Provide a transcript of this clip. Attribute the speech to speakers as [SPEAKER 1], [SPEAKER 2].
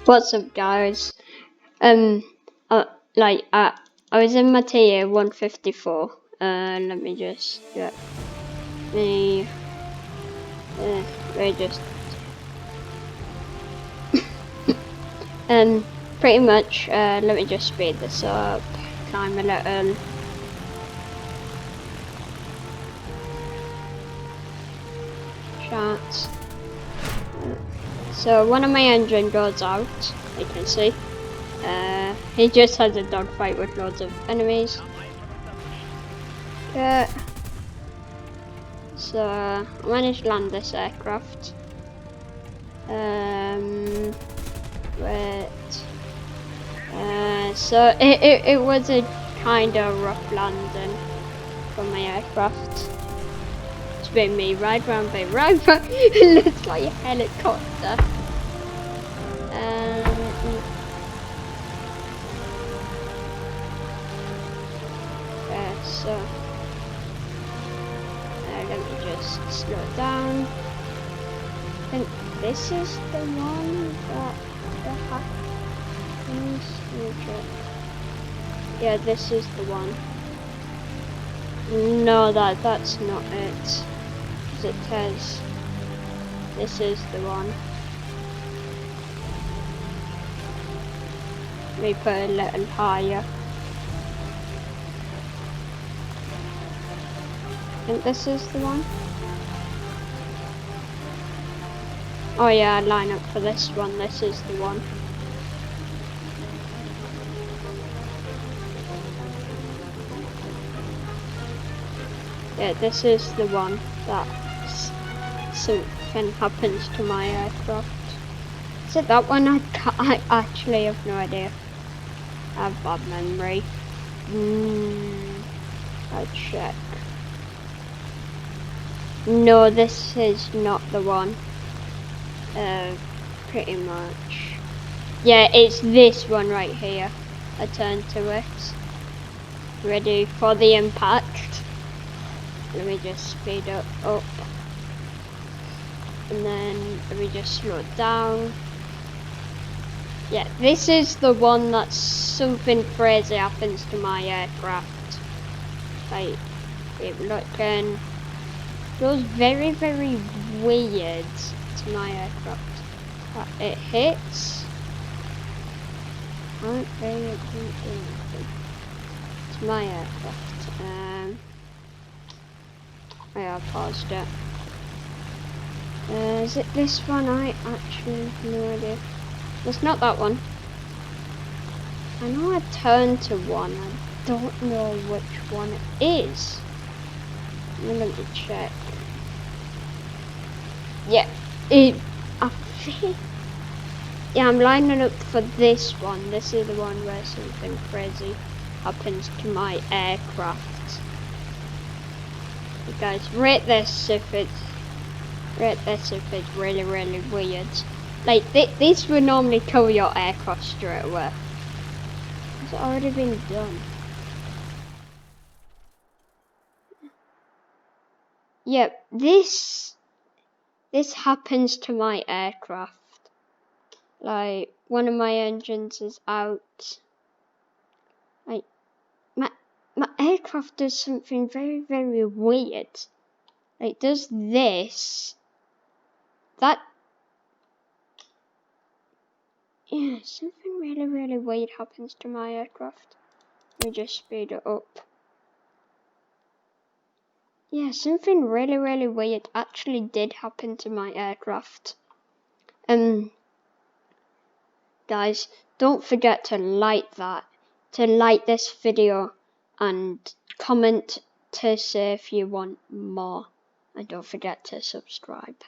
[SPEAKER 1] What's up, guys? Uh, I was in my tier 154. Let me just get me. Let just. Pretty much. Let me just speed this up. Climb a little. Shots. So one of my engine goes out. You can see. He just has a dogfight with loads of enemies. So I managed to land this aircraft. Wait. So it was a kind of rough landing for my aircraft. It's been me right round. It looks like a helicopter. So let me just slow it down. I think this is the one that happens. Yeah, this is the one. No, that's not it. As it says, this is the one. Let me put it a little higher. I think this is the one. Oh yeah, I line up for this one. This is the one. Yeah, this is the one that something happens to my aircraft. Is it that one? I actually have no idea. I have bad memory. I'll check. No, this is not the one. Pretty much. Yeah, it's this one right here. I turn to it. Ready for the impact. Let me just speed up. And then let me just slow it down. Yeah, this is the one that something crazy happens to my aircraft. Like, it looking feels very, very weird to my aircraft. It hits. Can't really do anything to my aircraft. I paused it. Is it this one? I actually have no idea. It's not that one. I know I turned to one. I don't know which one it is. Let me check. Yeah, I think. Yeah, I'm lining up for this one. This is the one where something crazy happens to my aircraft. You guys, rate this if it's really, really weird. Like, this would normally kill your aircraft straight away. It's already been done. Yep, this happens to my aircraft. Like, one of my engines is out. Like, my aircraft does something very, very weird. Like, does this. That. Yeah, something really, really weird happens to my aircraft. Let me just speed it up. Yeah, something really, really weird actually did happen to my aircraft. Guys, don't forget to like this video and comment to say if you want more, and don't forget to subscribe.